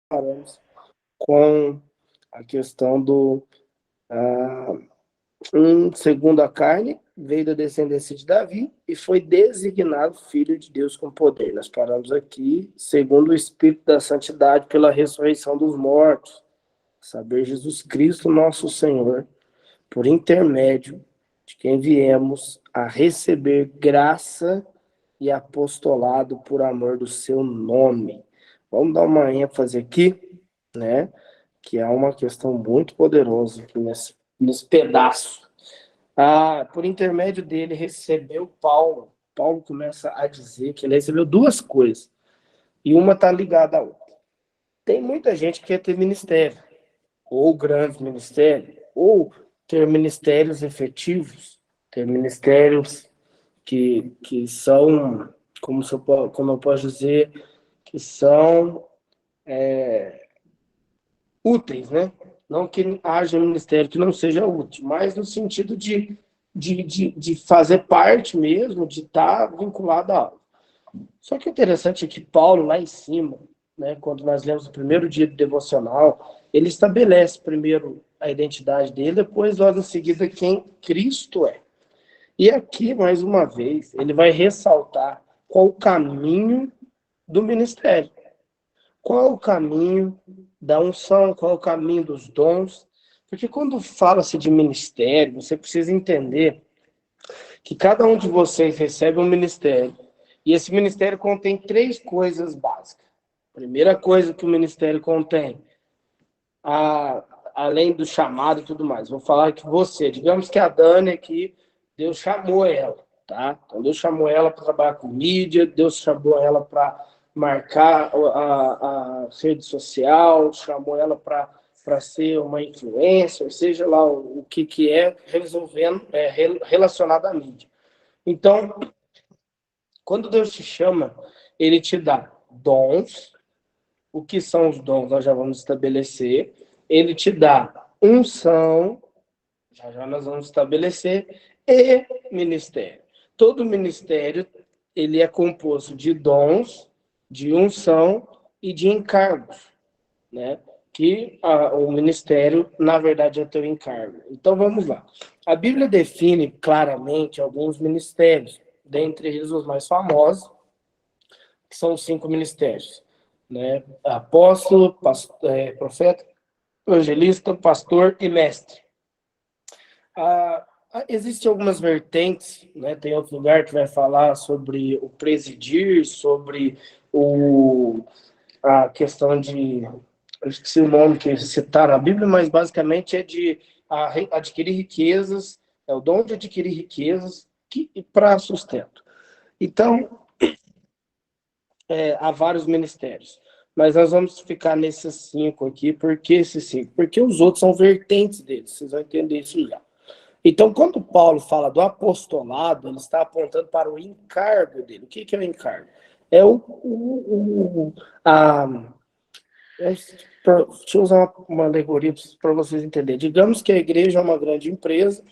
paramos com a questão do segundo a carne, veio da descendência de Davi e foi designado filho de Deus com poder. Nós paramos aqui, segundo o Espírito da Santidade, pela ressurreição dos mortos, saber Jesus Cristo, nosso Senhor, por intermédio de quem viemos a receber graça e apostolado por amor do seu nome. Vamos dar uma ênfase aqui, né? Que é uma questão muito poderosa aqui nesse pedaço. Por intermédio dele, recebeu Paulo. Paulo começa a dizer que ele recebeu duas coisas, e uma está ligada à outra. Tem muita gente que quer ter ministério, ou grande ministério, ou ter ministérios efetivos, ter ministérios que são, como eu posso dizer, que são úteis, né? Não que haja um ministério que não seja útil, mas no sentido de fazer parte mesmo, de estar vinculado a algo. Só que o interessante é que Paulo, lá em cima, né, quando nós lemos o primeiro dia do devocional, ele estabelece primeiro a identidade dele, depois, logo em seguida, quem Cristo é. E aqui, mais uma vez, ele vai ressaltar qual o caminho do ministério. Qual o caminho da unção, qual o caminho dos dons. Porque quando fala-se de ministério, você precisa entender que cada um de vocês recebe um ministério. E esse ministério contém três coisas básicas. Primeira coisa que o ministério contém, além do chamado e tudo mais, vou falar que você, digamos que a Dani aqui, Deus chamou ela, tá? Então Deus chamou ela para trabalhar com mídia, Deus chamou ela para marcar a rede social, chamou ela para ser uma influencer, seja lá o que é relacionado à mídia. Então, quando Deus te chama, ele te dá dons. O que são os dons nós já vamos estabelecer. Ele te dá unção, já nós vamos estabelecer, e ministério. Todo ministério ele é composto de dons, de unção e de encargos, né? Que o ministério, na verdade, é teu encargo. Então, vamos lá. A Bíblia define claramente alguns ministérios, dentre eles os mais famosos, que são os 5 ministérios, né? Apóstolo, profeta, evangelista, pastor e mestre. Existem algumas vertentes, né? Tem outro lugar que vai falar sobre o presidir, sobre a questão de, eu esqueci o nome que citar na Bíblia, mas basicamente é de adquirir riquezas, é o dom de adquirir riquezas para sustento. Então, há vários ministérios, mas nós vamos ficar nesses 5 aqui. Por que esses 5? Porque os outros são vertentes deles, vocês vão entender isso já. Então, quando Paulo fala do apostolado, ele está apontando para o encargo dele. O que é o encargo? É deixa eu usar uma alegoria para vocês entenderem. Digamos que a igreja é uma grande empresa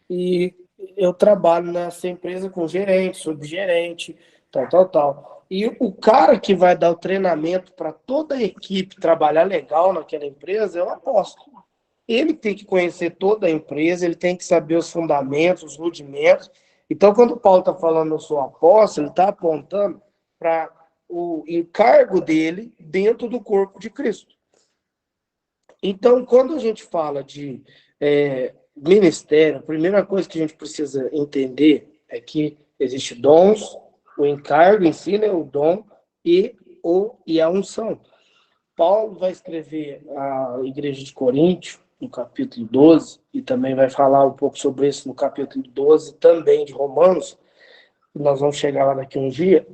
e eu trabalho nessa empresa com gerente, subgerente, tal. E o cara que vai dar o treinamento para toda a equipe trabalhar legal naquela empresa é o apóstolo. Ele tem que conhecer toda a empresa, ele tem que saber os fundamentos, os rudimentos. Então, quando o Paulo está falando eu sou apóstolo, ele está apontando para o encargo dele dentro do corpo de Cristo. Então, quando a gente fala de ministério, a primeira coisa que a gente precisa entender é que existe dons, o encargo em si, né, o dom e a unção. Paulo vai escrever a igreja de Coríntio, no capítulo 12, e também vai falar um pouco sobre isso no capítulo 12, também de Romanos, nós vamos chegar lá daqui um dia,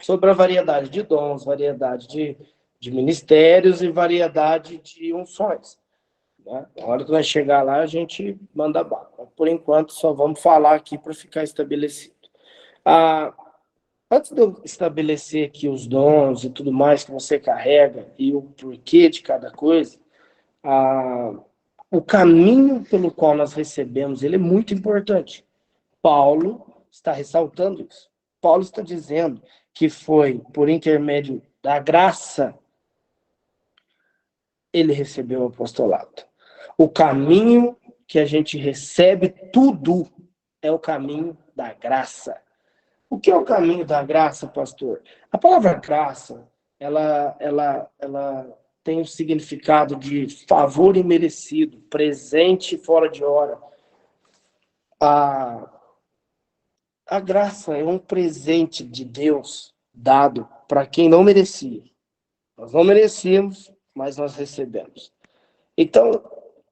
sobre a variedade de dons, variedade de ministérios e variedade de unções. Né? Na hora que vai chegar lá, a gente manda bala. Por enquanto, só vamos falar aqui para ficar estabelecido. Antes de eu estabelecer aqui os dons e tudo mais que você carrega e o porquê de cada coisa, o caminho pelo qual nós recebemos, ele é muito importante. Paulo está ressaltando isso. Paulo está dizendo que foi por intermédio da graça ele recebeu o apostolado. O caminho que a gente recebe tudo é o caminho da graça. O que é o caminho da graça, pastor? A palavra graça, ela tem o significado de favor imerecido, presente fora de hora. A, a graça é um presente de Deus dado para quem não merecia. Nós não merecíamos, mas nós recebemos. Então,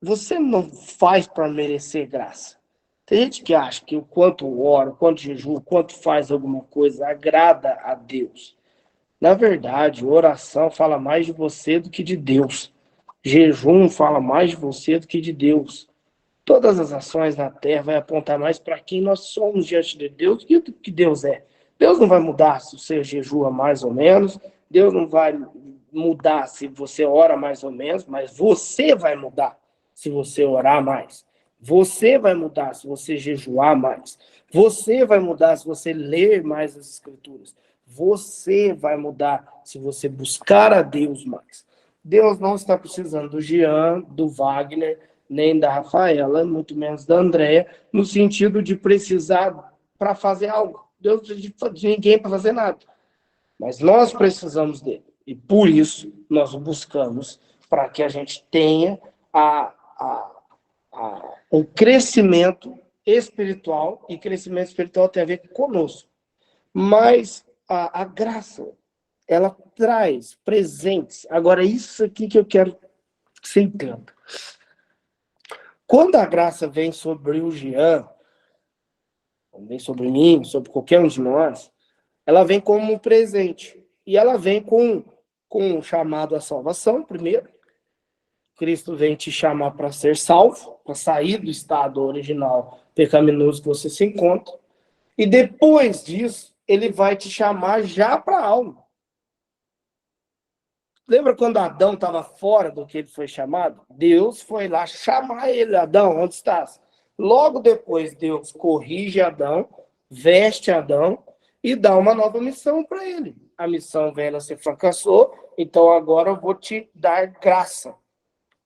você não faz para merecer graça. Tem gente que acha que o quanto ora, o quanto jejum, o quanto faz alguma coisa agrada a Deus. Na verdade, oração fala mais de você do que de Deus. Jejum fala mais de você do que de Deus. Todas as ações na terra vai apontar mais para quem nós somos diante de Deus do que Deus é. Deus não vai mudar se você jejua mais ou menos, Deus não vai mudar se você ora mais ou menos, mas você vai mudar se você orar mais. Você vai mudar se você jejuar mais. Você vai mudar se você ler mais as Escrituras. Você vai mudar se você buscar a Deus mais. Deus não está precisando do Jean, do Wagner, nem da Rafaela, muito menos da Andréia, no sentido de precisar para fazer algo. Deus não precisa de ninguém para fazer nada. Mas nós precisamos dele. E por isso nós o buscamos, para que a gente tenha um crescimento espiritual, e crescimento espiritual tem a ver conosco. Mas a graça, ela traz presentes. Agora, isso aqui que eu quero que você entenda. Quando a graça vem sobre o Jean, vem sobre mim, sobre qualquer um de nós, ela vem como um presente. E ela vem com um chamado à salvação, primeiro. Cristo vem te chamar para ser salvo, para sair do estado original pecaminoso que você se encontra. E depois disso, ele vai te chamar já para a alma. Lembra quando Adão estava fora do que ele foi chamado? Deus foi lá chamar ele. Adão, onde estás? Logo depois, Deus corrige Adão, veste Adão e dá uma nova missão para ele. A missão velha se fracassou, então agora eu vou te dar graça.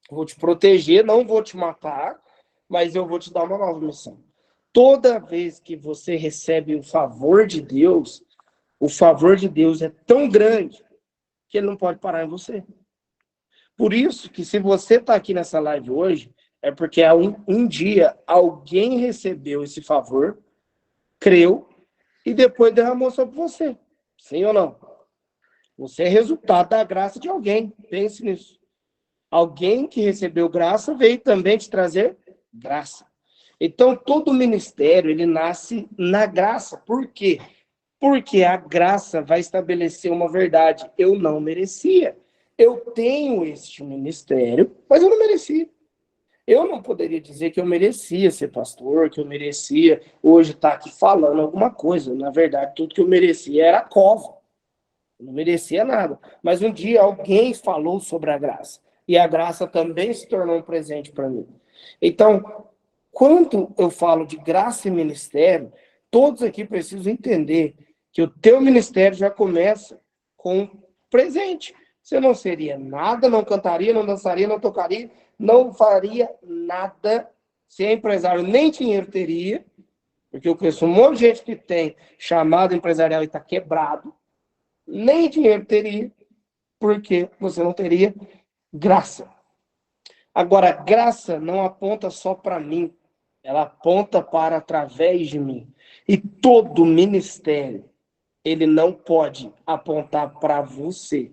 Vou te proteger, não vou te matar, mas eu vou te dar uma nova missão. Toda vez que você recebe o favor de Deus é tão grande que ele não pode parar em você. Por isso que se você está aqui nessa live hoje, é porque um dia alguém recebeu esse favor, creu, e depois derramou sobre você. Sim ou não? Você é resultado da graça de alguém. Pense nisso. Alguém que recebeu graça veio também te trazer graça. Então, todo ministério, ele nasce na graça. Por quê? Porque a graça vai estabelecer uma verdade. Eu não merecia. Eu tenho este ministério, mas eu não merecia. Eu não poderia dizer que eu merecia ser pastor, que eu merecia hoje estar aqui falando alguma coisa. Na verdade, tudo que eu merecia era a cova. Eu não merecia nada. Mas um dia alguém falou sobre a graça. E a graça também se tornou um presente para mim. Então, quando eu falo de graça e ministério, todos aqui precisam entender que o teu ministério já começa com presente. Você não seria nada, não cantaria, não dançaria, não tocaria, não faria nada. Se é empresário, nem dinheiro teria, porque eu conheço um monte de gente que tem chamado empresarial e está quebrado, nem dinheiro teria, porque você não teria graça. Agora, graça não aponta só para mim, ela aponta para através de mim. E todo ministério, ele não pode apontar para você.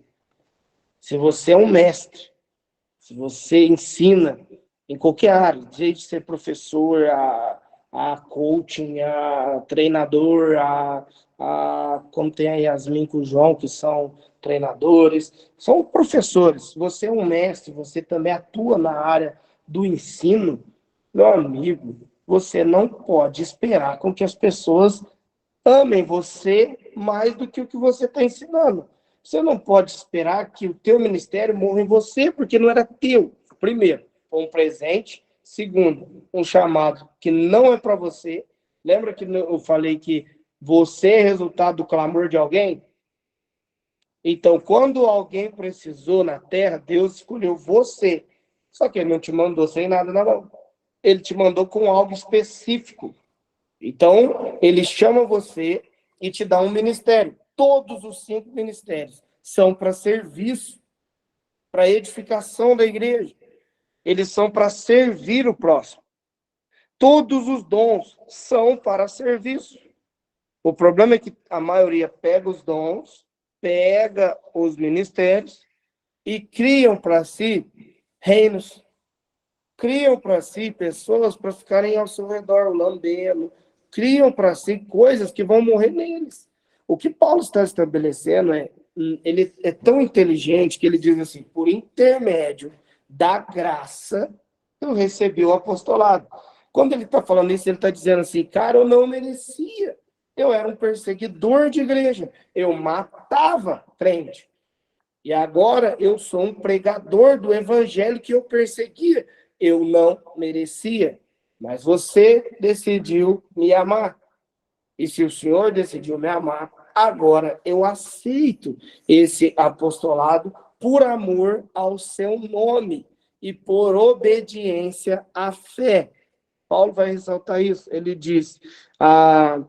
Se você é um mestre, se você ensina em qualquer área, desde ser professor, a coaching, a treinador, como tem a Yasmin com o João, que são treinadores, são professores. Você é um mestre, você também atua na área do ensino, meu amigo, você não pode esperar com que as pessoas amem você mais do que o que você está ensinando. Você não pode esperar que o teu ministério morra em você, porque não era teu. Primeiro, foi um presente. Segundo, um chamado que não é para você. Lembra que eu falei que você é resultado do clamor de alguém? Então, quando alguém precisou na terra, Deus escolheu você. Só que ele não te mandou sem nada na mão. Ele te mandou com algo específico. Então, ele chama você e te dá um ministério. Todos os 5 ministérios são para serviço, para edificação da igreja. Eles são para servir o próximo. Todos os dons são para serviço. O problema é que a maioria pega os dons, pega os ministérios e criam para si reinos. Criam para si pessoas para ficarem ao seu redor, lambendo. Criam para si coisas que vão morrer neles. O que Paulo está estabelecendo ele é tão inteligente que ele diz assim, por intermédio da graça, eu recebi o apostolado. Quando ele está falando isso, ele está dizendo assim, cara, eu não merecia. Eu era um perseguidor de igreja. Eu matava crente. E agora eu sou um pregador do evangelho que eu perseguia. Eu não merecia. Mas você decidiu me amar. E se o Senhor decidiu me amar, agora eu aceito esse apostolado por amor ao seu nome e por obediência à fé. Paulo vai ressaltar isso. Ele diz, a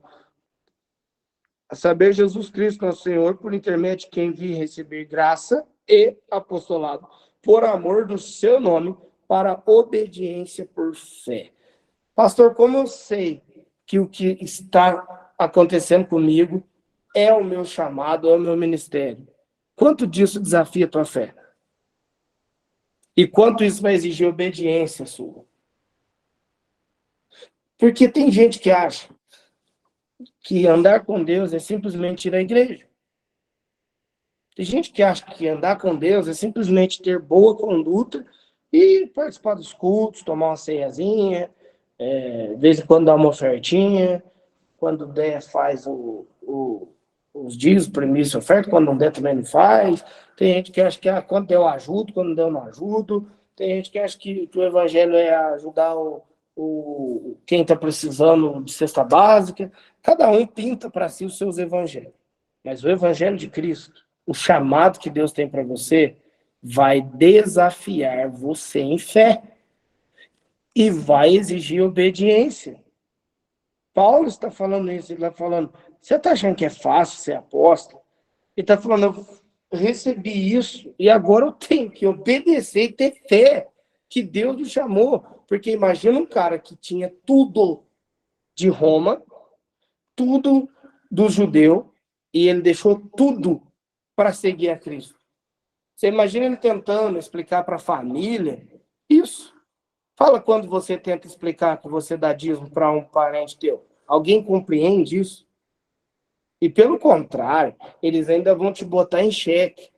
saber Jesus Cristo, nosso Senhor, por intermédio de quem vi receber graça e apostolado, por amor do seu nome, para obediência por fé. Pastor, como eu sei que o que está acontecendo comigo é o meu chamado, é o meu ministério? Quanto disso desafia a tua fé? E quanto isso vai exigir obediência sua? Porque tem gente que acha que andar com Deus é simplesmente ir à igreja. Tem gente que acha que andar com Deus é simplesmente ter boa conduta e participar dos cultos, tomar uma ceiazinha, de vez em quando dar uma ofertinha, quando der faz os dias, primícia, oferta, quando não der também não faz. Tem gente que acha que quando der eu ajudo, quando não der eu não ajudo. Tem gente que acha que o evangelho é ajudar quem está precisando de cesta básica. Cada um pinta para si os seus evangelhos. Mas o evangelho de Cristo, o chamado que Deus tem para você, vai desafiar você em fé e vai exigir obediência. Paulo está falando isso, ele está falando, você está achando que é fácil ser apóstolo? Ele está falando, eu recebi isso e agora eu tenho que obedecer e ter fé que Deus me chamou. Porque imagina um cara que tinha tudo de Roma, tudo do judeu, e ele deixou tudo para seguir a Cristo. Você imagina ele tentando explicar para a família isso. Fala quando você tenta explicar que você dá dízimo para um parente teu. Alguém compreende isso? E pelo contrário, eles ainda vão te botar em xeque.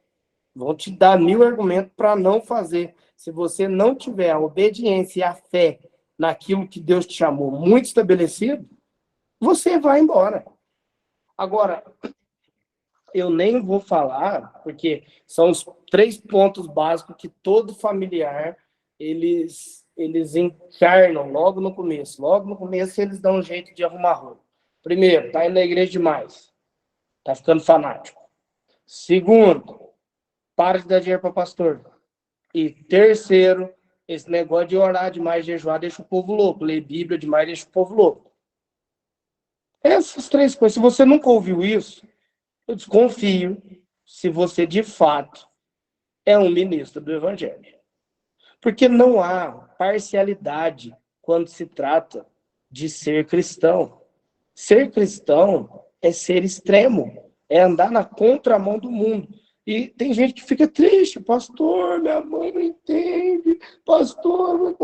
Vão te dar 1000 argumentos para não fazer. Se você não tiver a obediência e a fé naquilo que Deus te chamou muito estabelecido, você vai embora. Agora, eu nem vou falar, porque são os 3 pontos básicos que todo familiar, eles encarnam logo no começo. Logo no começo, eles dão um jeito de arrumar roupa. Primeiro, tá indo na igreja demais. Tá ficando fanático. Segundo, para de dar dinheiro para pastor. E terceiro, esse negócio de orar demais, jejuar, deixa o povo louco. Ler Bíblia demais, deixa o povo louco. Essas 3 coisas, se você nunca ouviu isso, eu desconfio se você, de fato, é um ministro do Evangelho. Porque não há parcialidade quando se trata de ser cristão. Ser cristão é ser extremo, é andar na contramão do mundo. E tem gente que fica triste, pastor, minha mãe não entende, pastor.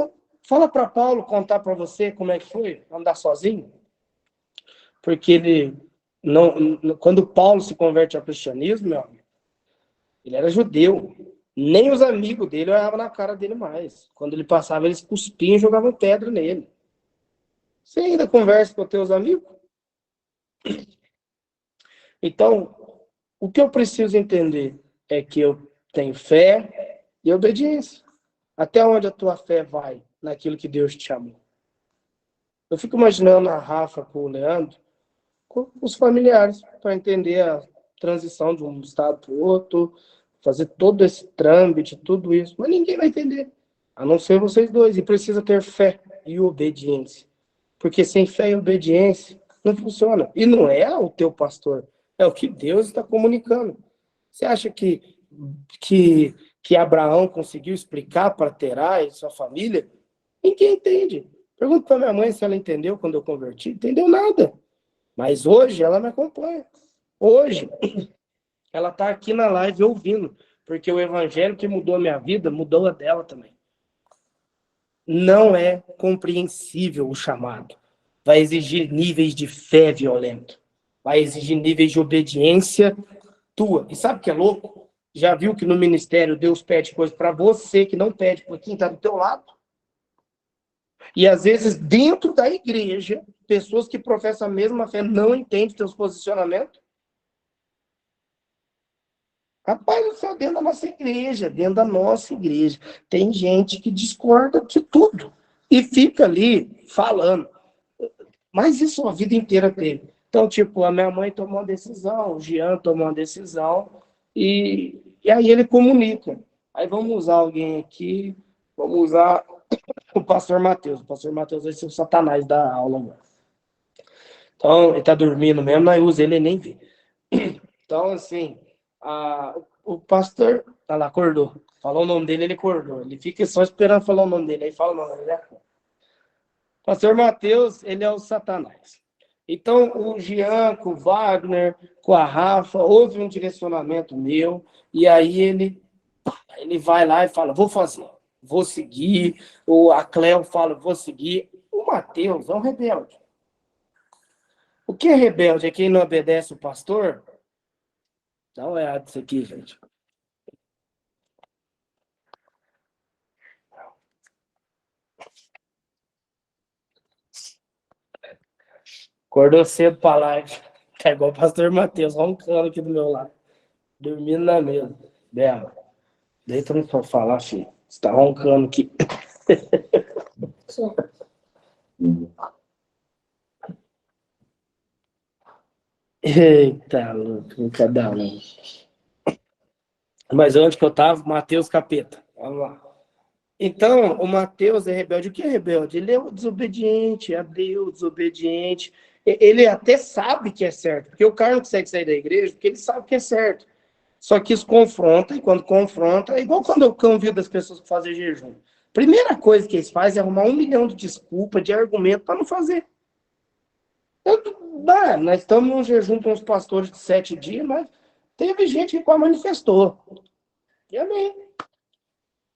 Fala para Paulo contar para você como é que foi andar sozinho. Porque ele não, quando Paulo se converte ao cristianismo, meu amigo, ele era judeu. Nem os amigos dele olhavam na cara dele mais. Quando ele passava, eles cuspiam e jogavam pedra nele. Você ainda conversa com os teus amigos? Então, o que eu preciso entender é que eu tenho fé e obediência. Até onde a tua fé vai naquilo que Deus te chamou? Eu fico imaginando a Rafa com o Leandro, com os familiares, para entender transição de um estado para o outro, fazer todo esse trâmite, tudo isso, mas ninguém vai entender, a não ser vocês dois, e precisa ter fé e obediência, porque sem fé e obediência não funciona, e não é o teu pastor, é o que Deus está comunicando. Você acha que, que Abraão conseguiu explicar para Terá e sua família? Ninguém entende. Pergunto para minha mãe se ela entendeu quando eu converti. Entendeu nada. Mas hoje ela me acompanha. Hoje ela está aqui na live ouvindo, porque o evangelho que mudou a minha vida mudou a dela também. Não é compreensível o chamado. Vai exigir níveis de fé violento. Vai exigir níveis de obediência tua. E sabe o que é louco? Já viu que no ministério Deus pede coisas para você que não pede para quem está do teu lado? E às vezes dentro da igreja, pessoas que professam a mesma fé não entendem teus posicionamentos. Rapaz, não só dentro da nossa igreja, tem gente que discorda de tudo e fica ali falando. Mas isso a vida inteira teve. Então, tipo, a minha mãe tomou uma decisão, o Jean tomou uma decisão, e aí ele comunica. Aí vamos usar alguém aqui, vamos usar o pastor Matheus. O pastor Matheus vai ser o satanás da aula agora. Então, ele tá dormindo mesmo, nós usa ele nem vê. Então, assim, o pastor, tá lá, acordou. Falou o nome dele, ele acordou. Ele fica só esperando falar o nome dele. Aí fala o nome dele, né? Pastor Matheus, ele é o satanás. Então, o Jean, com o Wagner, com a Rafa, houve um direcionamento meu, e aí ele vai lá e fala, vou fazer, vou seguir. A Cleo fala, vou seguir. O Matheus é um rebelde. O que é rebelde? É quem não obedece o pastor? Dá uma olhada nisso aqui, gente. Acordou cedo pra live. Tá igual o pastor Matheus, roncando aqui do meu lado. Dormindo na mesa. Bela, deita no sofá lá, filho. Você tá roncando aqui. Eita, louco, cada um. Mas onde que eu tava? Matheus Capeta. Vamos lá. Então, o Mateus é rebelde. O que é rebelde? Ele é desobediente a Deus, desobediente. Ele até sabe que é certo, porque o cara não consegue sair da igreja, porque ele sabe que é certo. Só que isso confronta, e quando confronta, é igual quando eu convido as pessoas para fazer jejum. Primeira coisa que eles fazem é arrumar 1 milhão de desculpas, de argumento para não fazer. Nós estamos num jejum com os pastores de 7 dias, mas teve gente que quase manifestou. E amém.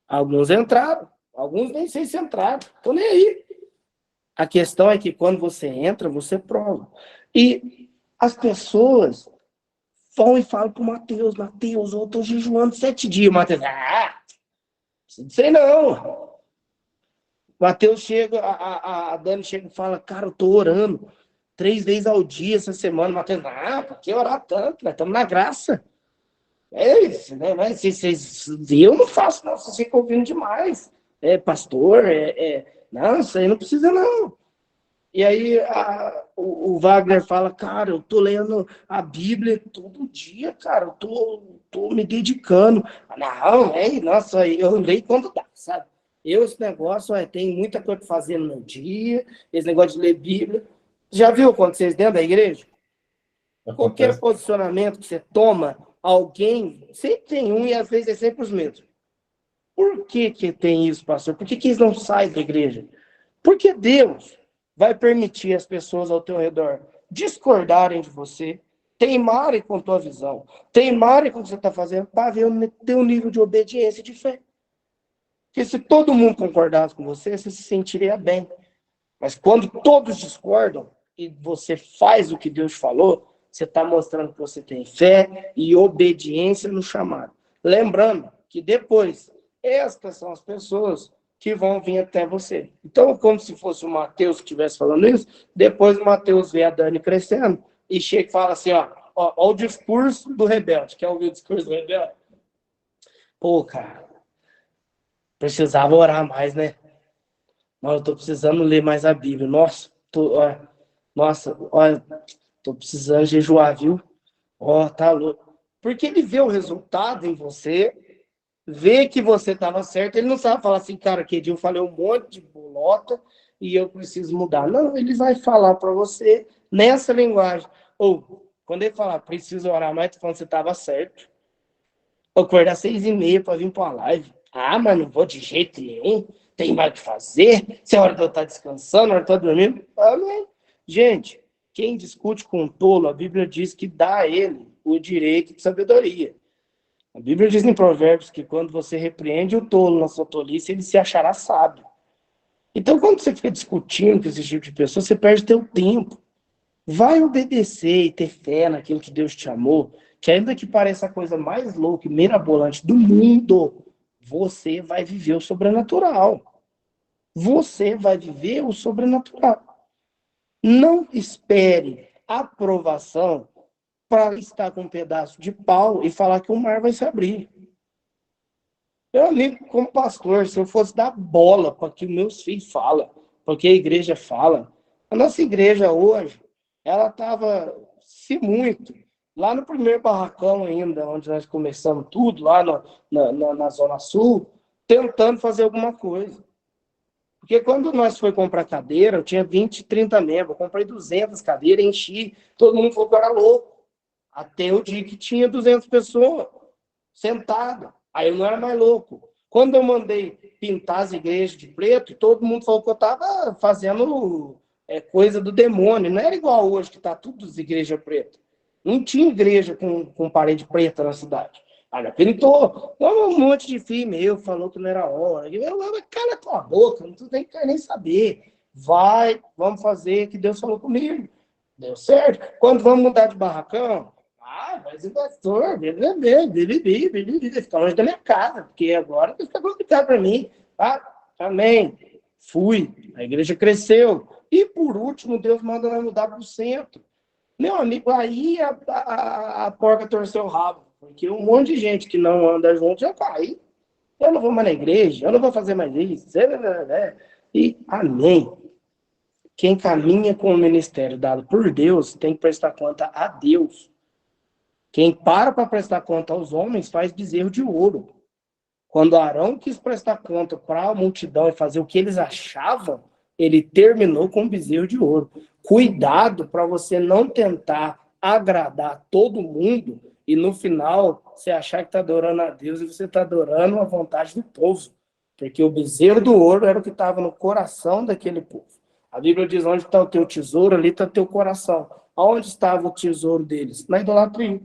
Alguns entraram, alguns nem sei se entraram, tô nem aí. A questão é que quando você entra, você prova. E as pessoas vão e falam pro Mateus, eu tô jejuando 7 dias. Mateus, não sei não. Mateus chega, a Dani chega e fala, cara, eu tô orando 3 vezes ao dia essa semana. Mateus, por que orar tanto? Nós estamos na graça. É isso, né? Mas eu não faço, não. Vocês ficam ouvindo demais. Pastor, não, isso aí não precisa, não. E aí o Wagner fala, cara, eu tô lendo a Bíblia todo dia, cara, eu tô me dedicando. Não, nossa, eu leio quando dá, sabe? Esse negócio, tem muita coisa para fazer no dia, esse negócio de ler Bíblia. Já viu quando vocês dentro da igreja? Qualquer posicionamento que você toma, alguém sempre tem um e às vezes é sempre os mesmos. Por que tem isso, pastor? Por que eles não saem da igreja? Porque Deus vai permitir as pessoas ao teu redor discordarem de você, teimarem com tua visão, teimarem com o que você está fazendo, para ver o teu nível de obediência e de fé. Porque se todo mundo concordasse com você, você se sentiria bem. Mas quando todos discordam e você faz o que Deus falou, você está mostrando que você tem fé e obediência no chamado. Lembrando que depois, estas são as pessoas que vão vir até você. Então, como se fosse o Mateus que estivesse falando isso, depois o Mateus vê a Dani crescendo e chega e fala assim, ó o discurso do rebelde. Quer ouvir o discurso do rebelde? Pô, cara, precisava orar mais, né? Mas eu tô precisando ler mais a Bíblia. Nossa, tô precisando jejuar, viu? Ó, tá louco. Porque ele vê o resultado em você, vê que você estava certo, ele não sabe falar assim, cara, que dia eu falei um monte de bolota e eu preciso mudar. Não, ele vai falar para você nessa linguagem. Ou, quando ele falar, preciso orar mais, tu falando que você estava certo. Ou acordar 6h30 para vir para uma live. Ah, mas não vou de jeito nenhum. Tem mais o que fazer. Se é hora de eu estar descansando, hora de eu estar dormindo. Amém. Gente, quem discute com um tolo, a Bíblia diz que dá a ele o direito de sabedoria. A Bíblia diz em Provérbios que quando você repreende o tolo na sua tolice, ele se achará sábio. Então, quando você fica discutindo com esse tipo de pessoa, você perde seu tempo. Vai obedecer e ter fé naquilo que Deus te chamou, que ainda que pareça a coisa mais louca e mirabolante do mundo, você vai viver o sobrenatural. Você vai viver o sobrenatural. Não espere aprovação para estar com um pedaço de pau e falar que o mar vai se abrir. Meu amigo, como pastor, se eu fosse dar bola para que meus filhos falam, porque a igreja fala, a nossa igreja hoje, ela estava, se muito, lá no primeiro barracão ainda, onde nós começamos tudo, lá na Zona Sul, tentando fazer alguma coisa. Porque quando nós foi comprar cadeira, eu tinha 20, 30 membros, eu comprei 200 cadeiras, enchi, todo mundo falou que eu era louco. Até o dia que tinha 200 pessoas sentadas. Aí eu não era mais louco. Quando eu mandei pintar as igrejas de preto, todo mundo falou que eu estava fazendo coisa do demônio. Não era igual hoje, que está tudo as igrejas pretas. Não tinha igreja com parede preta na cidade. Olha, pintou um monte de filho meu, falou que não era hora. Eu, cala tua boca, não tem que nem saber. Vai, vamos fazer que Deus falou comigo. Deu certo. Quando vamos mudar de barracão, mas o pastor, fica longe da minha casa, porque agora fica complicado para mim. Amém. Fui, a igreja cresceu. E por último, Deus manda nós mudar para o centro. Meu amigo, aí a porca torceu o rabo, porque um monte de gente que não anda junto já cai. Eu não vou mais na igreja, eu não vou fazer mais isso. E amém. Quem caminha com o ministério dado por Deus tem que prestar conta a Deus. Quem para prestar conta aos homens faz bezerro de ouro. Quando Arão quis prestar conta para a multidão e fazer o que eles achavam, ele terminou com um bezerro de ouro. Cuidado para você não tentar agradar todo mundo e no final você achar que está adorando a Deus e você está adorando a vontade do povo. Porque o bezerro do ouro era o que estava no coração daquele povo. A Bíblia diz: onde está o teu tesouro, ali está o teu coração. Onde estava o tesouro deles? Na idolatria.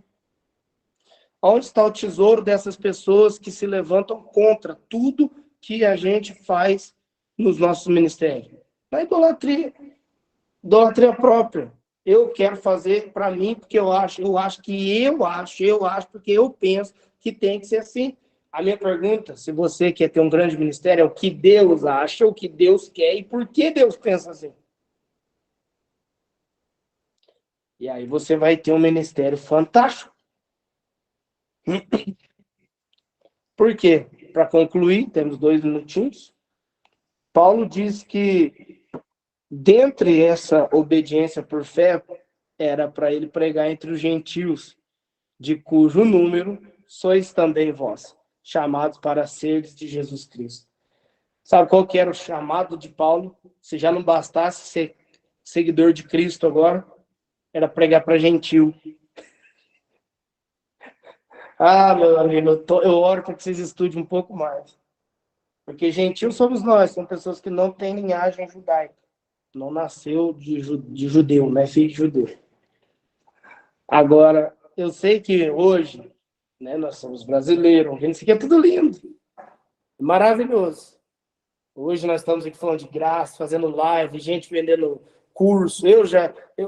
Onde está o tesouro dessas pessoas que se levantam contra tudo que a gente faz nos nossos ministérios? Na idolatria. Idolatria própria. Eu quero fazer para mim porque eu acho porque eu penso que tem que ser assim. A minha pergunta, se você quer ter um grande ministério, é o que Deus acha, o que Deus quer e por que Deus pensa assim. E aí você vai ter um ministério fantástico. Por quê? Para concluir, temos 2 minutinhos. Paulo diz que, dentre essa obediência por fé, era para ele pregar entre os gentios, de cujo número sois também vós, chamados para seres de Jesus Cristo. Sabe qual que era o chamado de Paulo? Se já não bastasse ser seguidor de Cristo agora, era pregar para gentil. Meu amigo, eu oro para que vocês estudem um pouco mais. Porque gentil somos nós, são pessoas que não têm linhagem judaica. Não nasceu de judeu, né? Filho de judeu. Agora, eu sei que hoje, né, nós somos brasileiros, isso aqui é tudo lindo, maravilhoso. Hoje nós estamos aqui falando de graça, fazendo live, gente vendendo curso.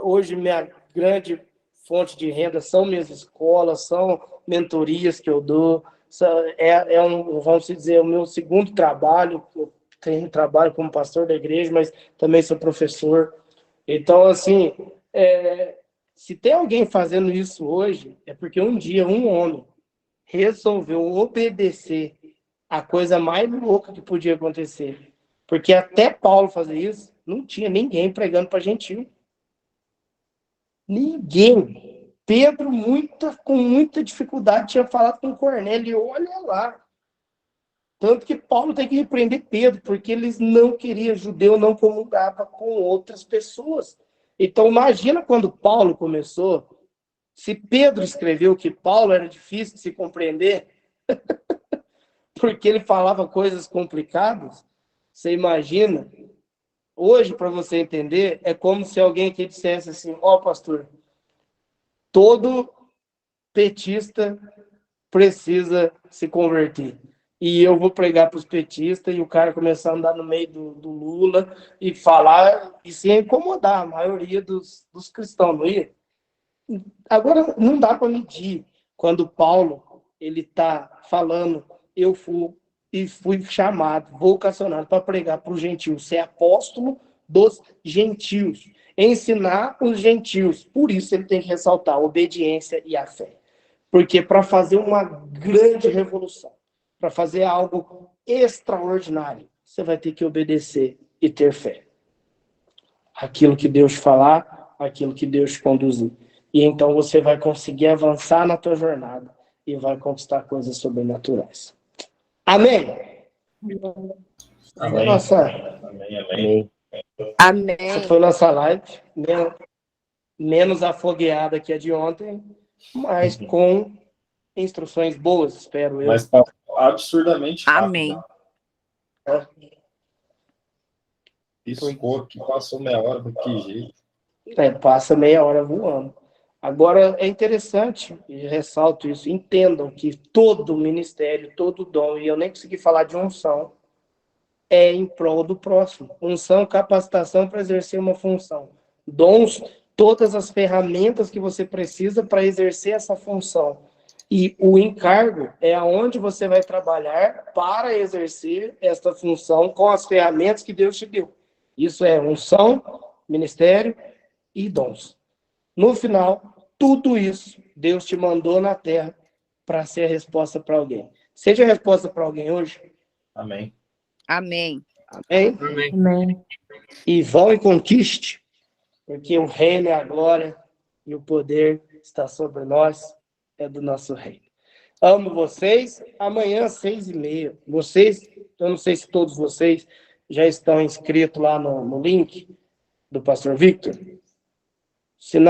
Hoje minha grande fonte de renda são minhas escolas, são mentorias que eu dou. Vamos dizer, o meu segundo trabalho. Eu tenho trabalho como pastor da igreja, mas também sou professor. Então, assim, se tem alguém fazendo isso hoje, é porque um dia um homem resolveu obedecer a coisa mais louca que podia acontecer. Porque até Paulo fazer isso, não tinha ninguém pregando para gentil. Ninguém. Pedro, com muita dificuldade, tinha falado com Cornélio, e olha lá. Tanto que Paulo tem que repreender Pedro, porque eles não queriam, judeu não comungava com outras pessoas. Então, imagina quando Paulo começou, se Pedro escreveu que Paulo era difícil de se compreender, porque ele falava coisas complicadas, você imagina? Hoje, para você entender, é como se alguém aqui dissesse assim, pastor, todo petista precisa se converter. E eu vou pregar para os petistas e o cara começar a andar no meio do Lula e falar e se incomodar a maioria dos cristãos, não ia? Agora, não dá para medir. Quando Paulo ele está falando, eu fui chamado, vocacionado para pregar para os gentios, ser apóstolo dos gentios, ensinar os gentios. Por isso ele tem que ressaltar a obediência e a fé. Porque para fazer uma grande revolução, para fazer algo extraordinário, você vai ter que obedecer e ter fé. Aquilo que Deus falar, aquilo que Deus conduzir. E então você vai conseguir avançar na tua jornada e vai conquistar coisas sobrenaturais. Amém? Amém. Nossa, Amém. Amém. essa foi nossa live, menos afogueada que a de ontem, mas com instruções boas, espero eu. Mas passou absurdamente rápido. Amém. Piscou que passou meia hora, de que jeito. Passa meia hora voando. Agora, é interessante, e ressalto isso, entendam que todo ministério, todo dom, e eu nem consegui falar de unção, é em prol do próximo. Unção, capacitação para exercer uma função. Dons, todas as ferramentas que você precisa para exercer essa função. E o encargo é aonde você vai trabalhar para exercer esta função com as ferramentas que Deus te deu. Isso é unção, ministério e dons. No final, tudo isso Deus te mandou na terra para ser a resposta para alguém. Seja a resposta para alguém hoje. Amém. Amém. Amém? Amém. E vão e conquiste, porque o reino é a glória e o poder está sobre nós, é do nosso reino. Amo vocês. Amanhã, 6h30. Vocês, eu não sei se todos vocês já estão inscritos lá no link do Pastor Victor. Se não,